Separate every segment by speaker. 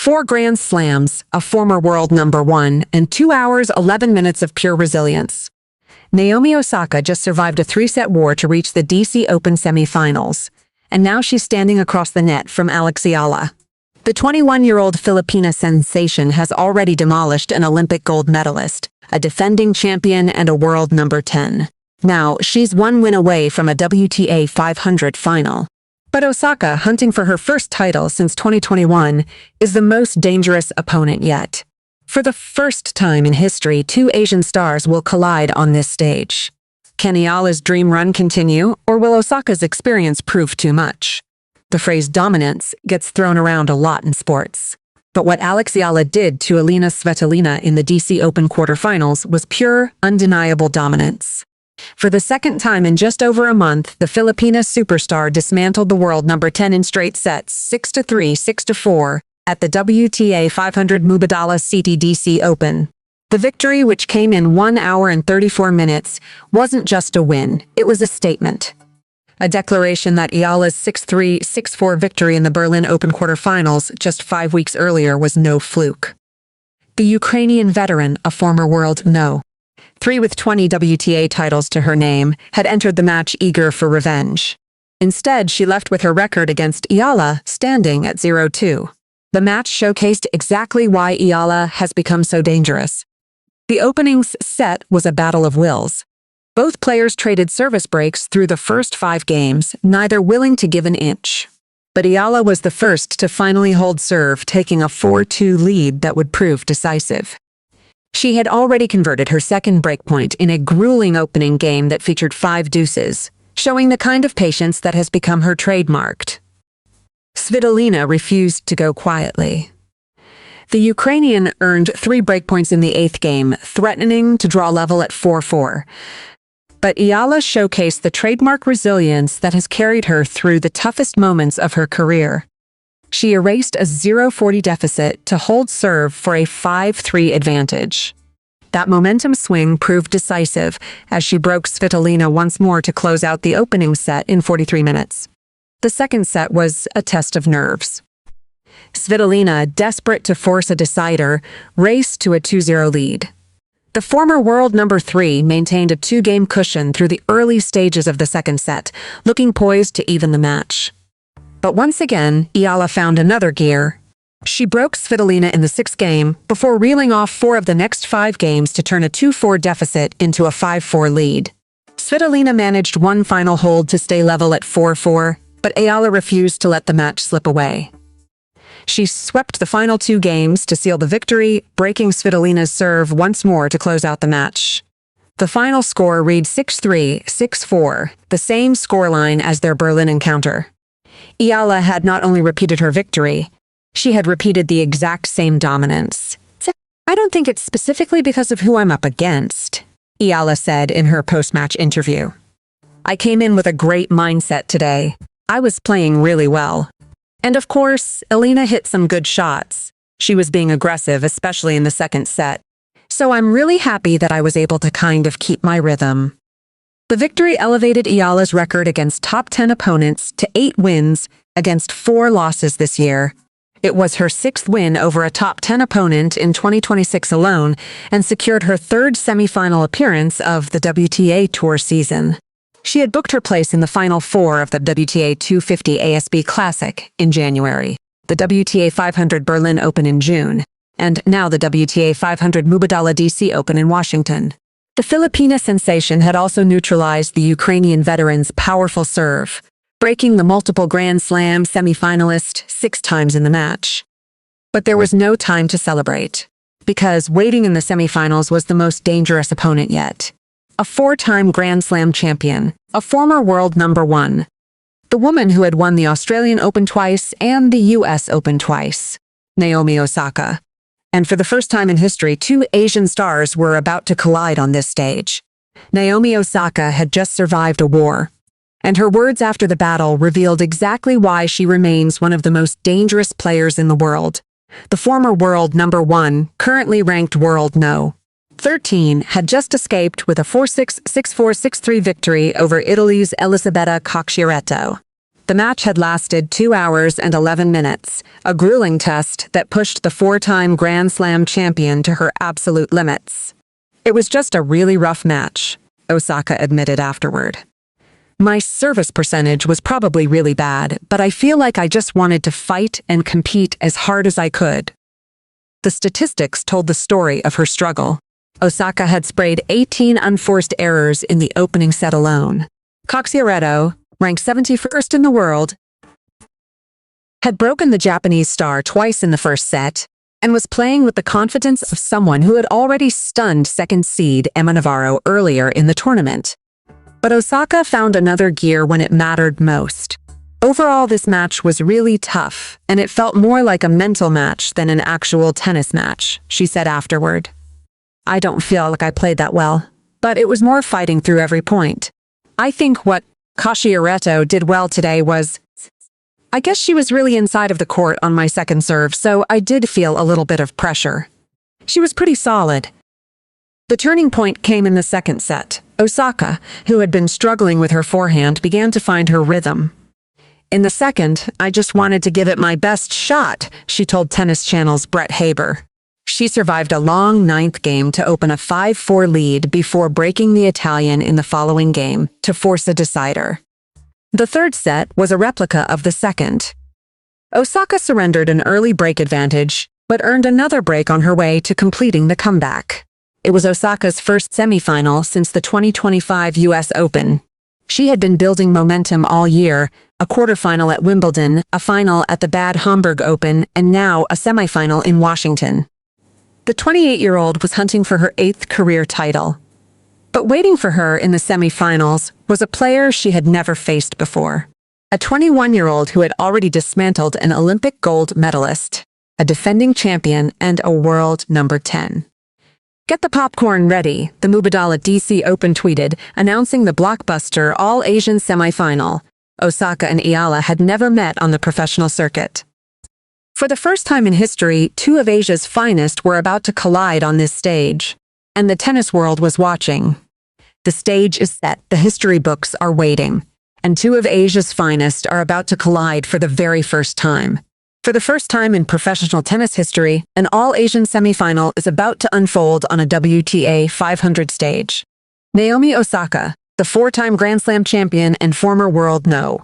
Speaker 1: 4 Grand Slams, a former world number 1, and 2 hours 11 minutes of pure resilience. Naomi Osaka just survived a 3-set war to reach the DC Open semifinals, and now she's standing across the net from Alex Eala. The 21-year-old Filipina sensation has already demolished an Olympic gold medalist, a defending champion, and a world number 10. Now, she's 1 win away from a WTA 500 final. But Osaka, hunting for her first title since 2021, is the most dangerous opponent yet. For the first time in history, 2 Asian stars will collide on this stage. Can Eala's dream run continue, or will Osaka's experience prove too much? The phrase dominance gets thrown around a lot in sports. But what Alex Eala did to Elina Svitolina in the DC Open quarterfinals was pure, undeniable dominance. For the second time in just over a month, the Filipina superstar dismantled the world number 10 in straight sets, 6-3, 6-4, at the WTA 500 Mubadala DC Open. The victory, which came in 1 hour and 34 minutes, wasn't just a win, it was a statement. A declaration that Eala's 6-3, 6-4 victory in the Berlin Open quarterfinals just 5 weeks earlier was no fluke. The Ukrainian veteran, a former world no. 3 with 20 WTA titles to her name, had entered the match eager for revenge. Instead, she left with her record against Eala standing at 0-2. The match showcased exactly why Eala has become so dangerous. The opening set was a battle of wills. Both players traded service breaks through the first 5 games, neither willing to give an inch. But Eala was the first to finally hold serve, taking a 4-2 lead that would prove decisive. She had already converted her second breakpoint in a grueling opening game that featured 5 deuces, showing the kind of patience that has become her trademarked. Svitolina refused to go quietly. The Ukrainian earned 3 breakpoints in the 8th game, threatening to draw level at 4-4. But Eala showcased the trademark resilience that has carried her through the toughest moments of her career. She erased a 0-40 deficit to hold serve for a 5-3 advantage. That momentum swing proved decisive as she broke Svitolina once more to close out the opening set in 43 minutes. The second set was a test of nerves. Svitolina, desperate to force a decider, raced to a 2-0 lead. The former world number 3 maintained a 2-game cushion through the early stages of the second set, looking poised to even the match. But once again, Eala found another gear. She broke Svitolina in the 6th game before reeling off 4 of the next 5 games to turn a 2-4 deficit into a 5-4 lead. Svitolina managed one final hold to stay level at 4-4, but Eala refused to let the match slip away. She swept the final 2 games to seal the victory, breaking Svitolina's serve once more to close out the match. The final score read 6-3, 6-4, the same scoreline as their Berlin encounter. Eala had not only repeated her victory, she had repeated the exact same dominance. "I don't think it's specifically because of who I'm up against," Eala said in her post-match interview. "I came in with a great mindset today. I was playing really well. And of course, Elina hit some good shots. She was being aggressive, especially in the second set. So I'm really happy that I was able to kind of keep my rhythm." The victory elevated Eala's record against top 10 opponents to 8 wins against 4 losses this year. It was her 6th win over a top 10 opponent in 2026 alone and secured her 3rd semifinal appearance of the WTA Tour season. She had booked her place in the Final 4 of the WTA 250 ASB Classic in January, the WTA 500 Berlin Open in June, and now the WTA 500 Mubadala DC Open in Washington. The Filipina sensation had also neutralized the Ukrainian veteran's powerful serve, breaking the multiple Grand Slam semifinalist 6 times in the match. But there was no time to celebrate, because waiting in the semifinals was the most dangerous opponent yet. A 4-time Grand Slam champion, a former world number 1. The woman who had won the Australian Open twice and the US Open twice, Naomi Osaka. And for the first time in history, 2 Asian stars were about to collide on this stage. Naomi Osaka had just survived a war, and her words after the battle revealed exactly why she remains one of the most dangerous players in the world. The former world number 1, currently ranked world no. 13, had just escaped with a 4-6, 6-4, 6-3 victory over Italy's Elisabetta Cocchiaretto. The match had lasted 2 hours and 11 minutes, a grueling test that pushed the four-time Grand Slam champion to her absolute limits. It was just a really rough match, Osaka admitted afterward. My service percentage was probably really bad, but I feel like I just wanted to fight and compete as hard as I could. The statistics told the story of her struggle. Osaka had sprayed 18 unforced errors in the opening set alone. Coxiaretto, ranked 71st in the world, had broken the Japanese star twice in the first set and was playing with the confidence of someone who had already stunned second seed Emma Navarro earlier in the tournament. But Osaka found another gear when it mattered most. Overall, this match was really tough, and it felt more like a mental match than an actual tennis match, she said afterward. I don't feel like I played that well, but it was more fighting through every point. I think what Coxiaretto did well today was, I guess she was really inside of the court on my second serve, so I did feel a little bit of pressure. She was pretty solid. The turning point came in the second set. Osaka, who had been struggling with her forehand, began to find her rhythm. In the second, I just wanted to give it my best shot, she told Tennis Channel's Brett Haber. She survived a long ninth game to open a 5-4 lead before breaking the Italian in the following game to force a decider. The third set was a replica of the second. Osaka surrendered an early break advantage, but earned another break on her way to completing the comeback. It was Osaka's first semifinal since the 2025 US Open. She had been building momentum all year, a quarterfinal at Wimbledon, a final at the Bad Homburg Open, and now a semifinal in Washington. The 28-year-old was hunting for her 8th career title. But waiting for her in the semifinals was a player she had never faced before. A 21-year-old who had already dismantled an Olympic gold medalist, a defending champion, and a world number 10. Get the popcorn ready, the Mubadala DC Open tweeted, announcing the blockbuster all-Asian semifinal. Osaka and Eala had never met on the professional circuit. For the first time in history, two of Asia's finest were about to collide on this stage, and the tennis world was watching. The stage is set, the history books are waiting, and two of Asia's finest are about to collide for the very first time. For the first time in professional tennis history, an all-Asian semifinal is about to unfold on a WTA 500 stage. Naomi Osaka, the four-time Grand Slam champion and former world No.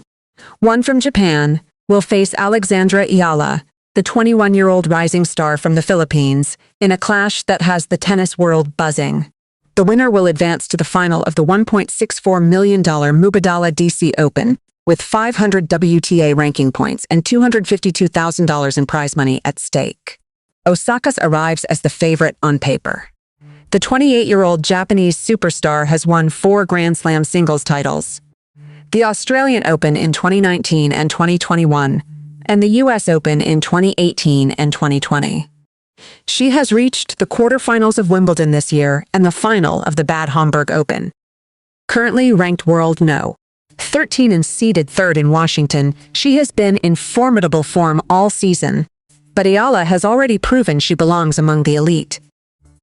Speaker 1: 1 from Japan, will face Alexandra Eala, the 21-year-old rising star from the Philippines, in a clash that has the tennis world buzzing. The winner will advance to the final of the $1.64 million Mubadala DC Open, with 500 WTA ranking points and $252,000 in prize money at stake. Osaka arrives as the favorite on paper. The 28-year-old Japanese superstar has won 4 Grand Slam singles titles: the Australian Open in 2019 and 2021, and the US Open in 2018 and 2020. She has reached the quarterfinals of Wimbledon this year and the final of the Bad Homburg Open. Currently ranked world No. 13 and seeded 3rd in Washington, she has been in formidable form all season. But Eala has already proven she belongs among the elite.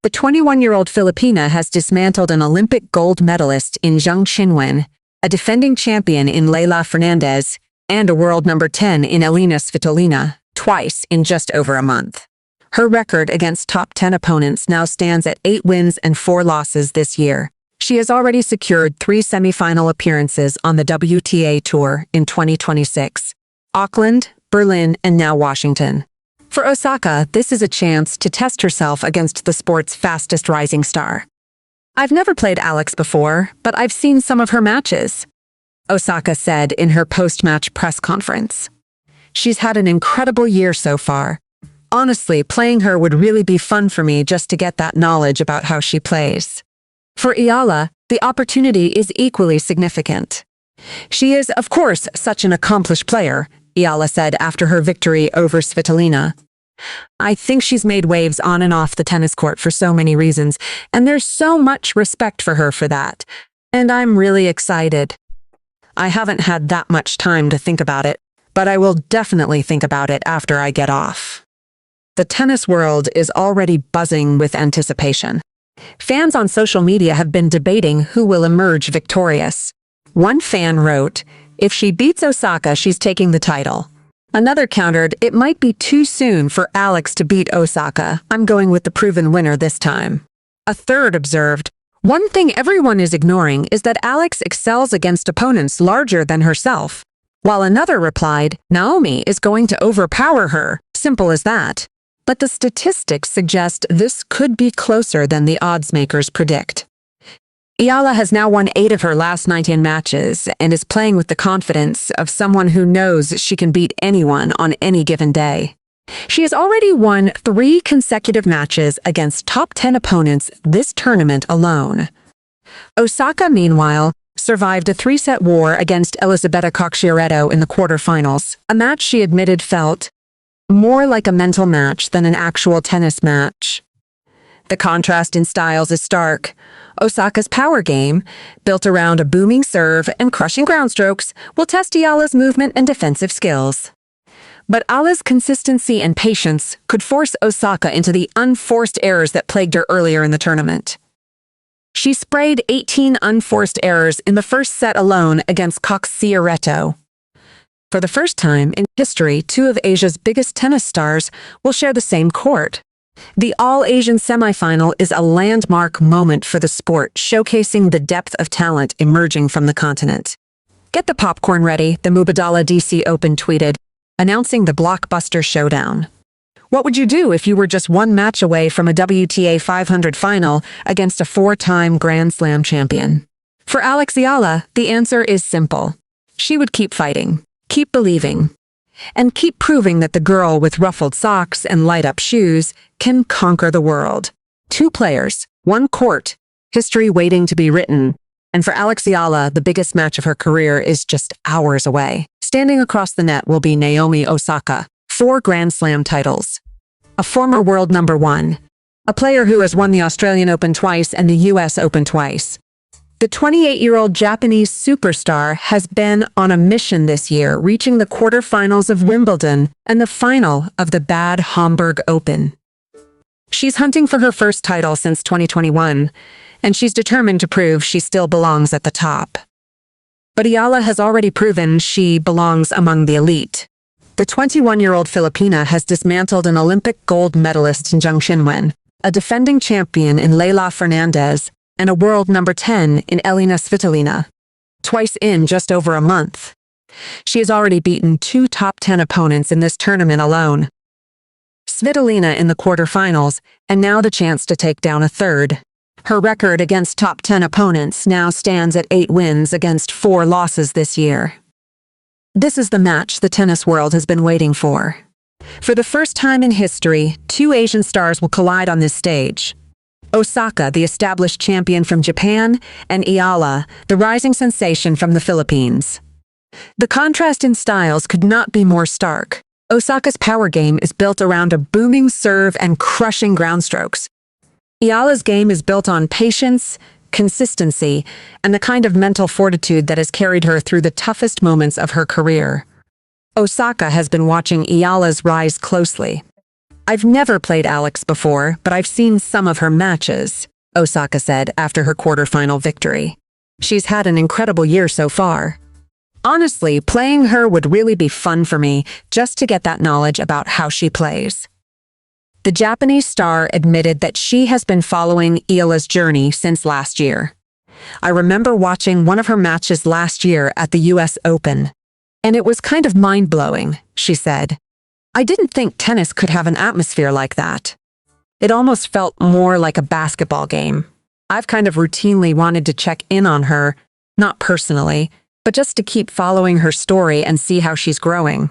Speaker 1: The 21-year-old Filipina has dismantled an Olympic gold medalist in Qinwen Zheng, a defending champion in Leylah Fernandez, and a world number 10 in Elina Svitolina, twice in just over a month. Her record against top 10 opponents now stands at 8 wins and 4 losses this year. She has already secured 3 semifinal appearances on the WTA Tour in 2026, Auckland, Berlin, and now Washington. For Osaka, this is a chance to test herself against the sport's fastest rising star. I've never played Alex before, but I've seen some of her matches, Osaka said in her post-match press conference. She's had an incredible year so far. Honestly, playing her would really be fun for me just to get that knowledge about how she plays. For Eala, the opportunity is equally significant. She is, of course, such an accomplished player, Eala said after her victory over Svitolina. I think she's made waves on and off the tennis court for so many reasons, and there's so much respect for her for that. And I'm really excited. I haven't had that much time to think about it, but I will definitely think about it after I get off. The tennis world is already buzzing with anticipation. Fans on social media have been debating who will emerge victorious. One fan wrote, If she beats Osaka, she's taking the title. Another countered, it might be too soon for Alex to beat Osaka. I'm going with the proven winner this time. A third observed, one thing everyone is ignoring is that Alex excels against opponents larger than herself. While another replied, Naomi is going to overpower her. Simple as that. But the statistics suggest this could be closer than the odds makers predict. Eala has now won 8 of her last 19 matches and is playing with the confidence of someone who knows she can beat anyone on any given day. She has already won 3 consecutive matches against top 10 opponents this tournament alone. Osaka, meanwhile, survived a 3-set war against Elisabetta Cocchiaretto in the quarterfinals, a match she admitted felt more like a mental match than an actual tennis match. The contrast in styles is stark. Osaka's power game, built around a booming serve and crushing ground strokes, will test Eala's movement and defensive skills. But Eala's consistency and patience could force Osaka into the unforced errors that plagued her earlier in the tournament. She sprayed 18 unforced errors in the first set alone against Cocchiaretto. For the first time in history, 2 of Asia's biggest tennis stars will share the same court. The All-Asian semifinal is a landmark moment for the sport, showcasing the depth of talent emerging from the continent. Get the popcorn ready, the Mubadala DC Open tweeted, announcing the blockbuster showdown. What would you do if you were just one match away from a WTA 500 final against a 4-time Grand Slam champion? For Alex Eala, the answer is simple. She would keep fighting, keep believing, and keep proving that the girl with ruffled socks and light-up shoes can conquer the world. 2 players, 1 court, history waiting to be written. And for Alex Eala, the biggest match of her career is just hours away. Standing across the net will be Naomi Osaka, 4 Grand Slam titles. A former world number 1. A player who has won the Australian Open twice and the US Open twice. The 28-year-old Japanese superstar has been on a mission this year, reaching the quarterfinals of Wimbledon and the final of the Bad Homburg Open. She's hunting for her first title since 2021, and she's determined to prove she still belongs at the top. But Eala has already proven she belongs among the elite. The 21-year-old Filipina has dismantled an Olympic gold medalist in Qinwen Zheng, a defending champion in Leylah Fernandez, and a world number 10 in Elina Svitolina, twice in just over a month. She has already beaten 2 top 10 opponents in this tournament alone. Svitolina in the quarterfinals, and now the chance to take down a third. Her record against top 10 opponents now stands at 8 wins against 4 losses this year. This is the match the tennis world has been waiting for. For the first time in history, 2 Asian stars will collide on this stage. Osaka, the established champion from Japan, and Eala, the rising sensation from the Philippines. The contrast in styles could not be more stark. Osaka's power game is built around a booming serve and crushing ground strokes. Eala's game is built on patience, consistency, and the kind of mental fortitude that has carried her through the toughest moments of her career. Osaka has been watching Eala's rise closely. I've never played Alex before, but I've seen some of her matches, Osaka said after her quarterfinal victory. She's had an incredible year so far. Honestly, playing her would really be fun for me, just to get that knowledge about how she plays. The Japanese star admitted that she has been following Eala's journey since last year. I remember watching one of her matches last year at the US Open, and it was kind of mind-blowing, she said. I didn't think tennis could have an atmosphere like that. It almost felt more like a basketball game. I've kind of routinely wanted to check in on her, not personally, but just to keep following her story and see how she's growing.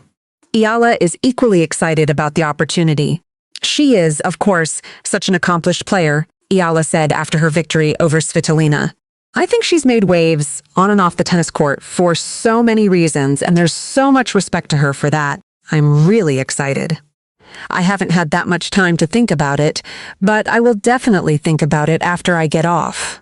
Speaker 1: Eala is equally excited about the opportunity. She is, of course, such an accomplished player, Eala said after her victory over Svitolina. I think she's made waves on and off the tennis court for so many reasons, and there's so much respect to her for that. I'm really excited. I haven't had that much time to think about it, but I will definitely think about it after I get off.